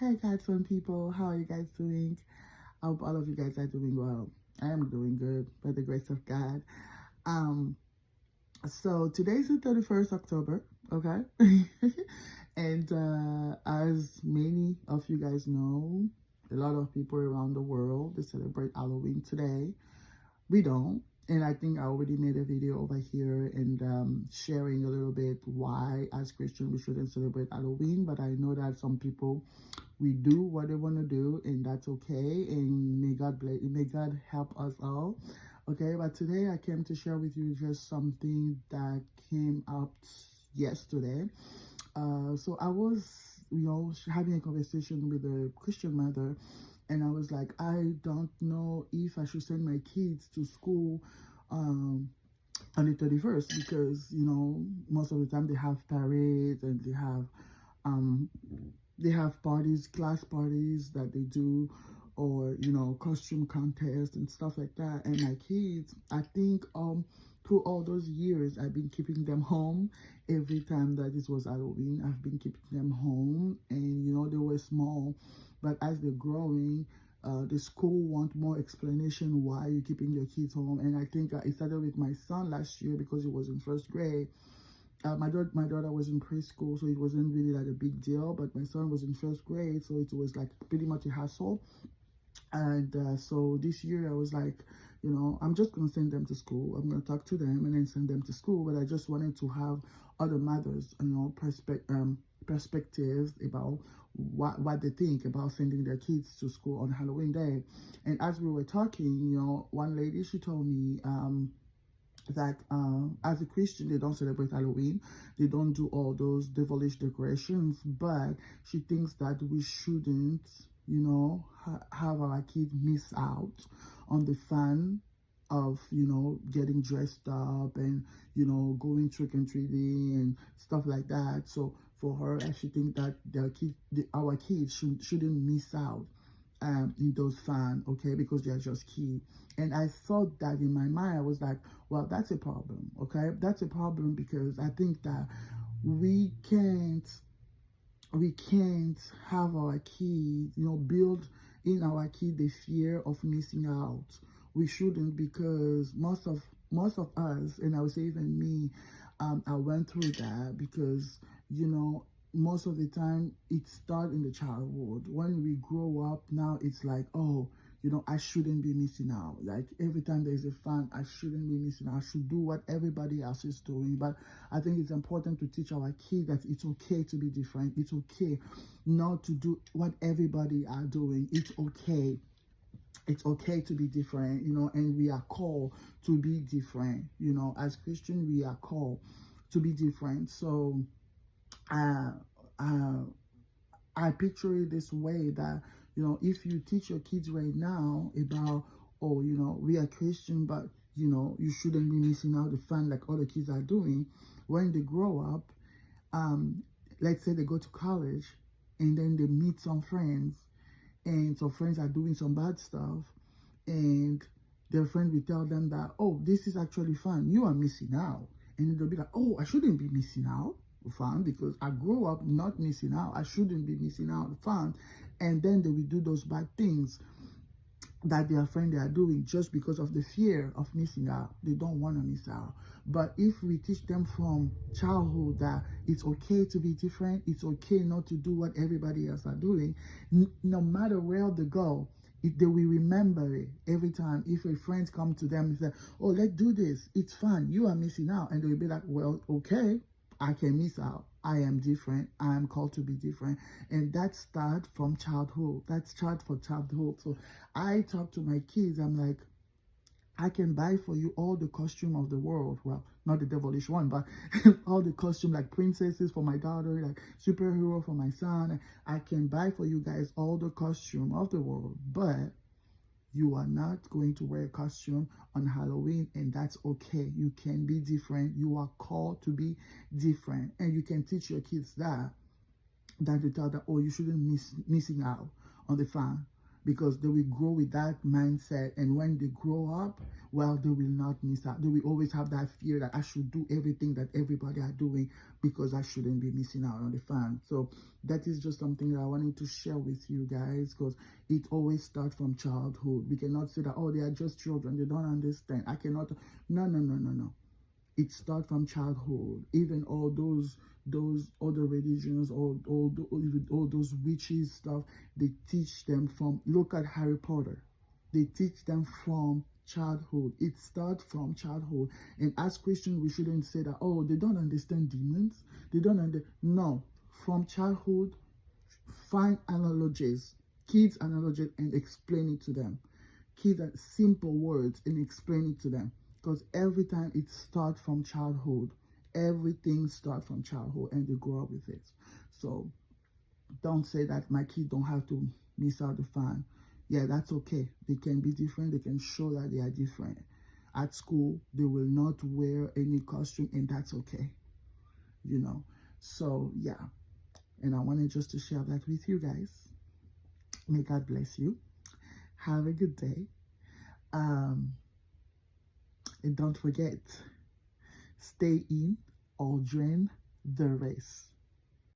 Hey Godson people, how are you guys doing? I hope all of you guys are doing well. I am doing good by the grace of God. Um, so today's the 31st October, okay? And as many of you guys know, a lot of people around the world they celebrate Halloween today. We don't. And I think I already made a video over here and sharing a little bit why as Christians we shouldn't celebrate Halloween. But I know that some people we do what they want to do, and that's okay. And may God help us all. Okay, but today I came to share with you just something that came up yesterday. So I was, having a conversation with a Christian mother, and I was like, I don't know if I should send my kids to school on the 31st because most of the time they have parades and um, they have parties, class parties that they do, or costume contests and stuff like that. And my kids, I think through all those years I've been keeping them home. Every time that it was Halloween, I've been keeping them home, and they were small, but as they're growing, the school want more explanation why you're keeping your kids home. And I think it started with my son last year because he was in first grade. My daughter was in preschool, so it wasn't really like a big deal. But my son was in first grade, so it was like pretty much a hassle. And so this year I was like, I'm just gonna send them to school. I'm gonna talk to them and then send them to school. But I just wanted to have other mothers, perspectives about what they think about sending their kids to school on Halloween day. And as we were talking, one lady she told me that as a Christian, they don't celebrate Halloween. They don't do all those devilish decorations, but she thinks that we shouldn't, have our kids miss out on the fun of, getting dressed up and, going trick and treating and stuff like that. So for her, she thinks that our kids shouldn't miss out in those fun, okay, because they're just kids. And I thought that in my mind, I was like, well, that's a problem, okay? That's a problem because I think that we can't have our kids, build in our kid the fear of missing out. We shouldn't, because most of us, and I would say even me, I went through that because most of the time it starts in the childhood. When we grow up now, it's like, oh, I shouldn't be missing out. Like every time there's a fun, I shouldn't be missing out. I should do what everybody else is doing. But I think it's important to teach our kids that it's okay to be different. It's okay not to do what everybody are doing. It's okay. It's okay to be different, and we are called to be different. As Christian, we are called to be different. So, uh, uh, I picture it this way that, if you teach your kids right now about, oh, we are Christian, but, you shouldn't be missing out the fun like other kids are doing. When they grow up, let's say they go to college and then they meet some friends and some friends are doing some bad stuff and their friend will tell them that, oh, this is actually fun. You are missing out. And they'll be like, oh, I shouldn't be missing out fun because I grew up not missing out. I shouldn't be missing out fun. And then they will do those bad things that their friend they are doing just because of the fear of missing out. They don't want to miss out. But if we teach them from childhood that it's okay to be different, it's okay not to do what everybody else are doing, no matter where they go, they will remember it every time. If a friend come to them and say, oh, let's do this, it's fun, you are missing out, and they will be like, well, okay, I can miss out. I am different. I am called to be different. And that starts from childhood. That's start for childhood. So I talk to my kids. I'm like, I can buy for you all the costume of the world. Well, not the devilish one, but all the costume like princesses for my daughter, like superhero for my son. I can buy for you guys all the costume of the world. But you are not going to wear a costume on Halloween, and that's okay. You can be different. You are called to be different. And you can teach your kids that you tell them, oh, you shouldn't missing out on the fun. because they will grow with that mindset, and when they grow up, well, they will not miss out. They will always have that fear that I should do everything that everybody are doing because I shouldn't be missing out on the fun. So that is just something that I wanted to share with you guys, because it always starts from childhood. We cannot say that, oh, they are just children, they don't understand, I cannot. No. It starts from childhood. Even all those other religions, all those witches stuff, they teach them from, look at Harry Potter, they teach them from childhood. It starts from childhood. And as Christians, we shouldn't say that, oh, they don't understand demons, they don't understand. No, from childhood, find analogies, kids analogies, and explain it to them. Kids are simple words, and explain it to them, because every time it starts from childhood. Everything starts from childhood, and they grow up with it. So don't say that my kid don't have to miss out the fun. Yeah, that's okay. They can be different. They can show that they are different. At school, they will not wear any costume, and that's okay. You know. So yeah, and I wanted just to share that with you guys. May God bless you. Have a good day. And don't forget, stay in or join the race.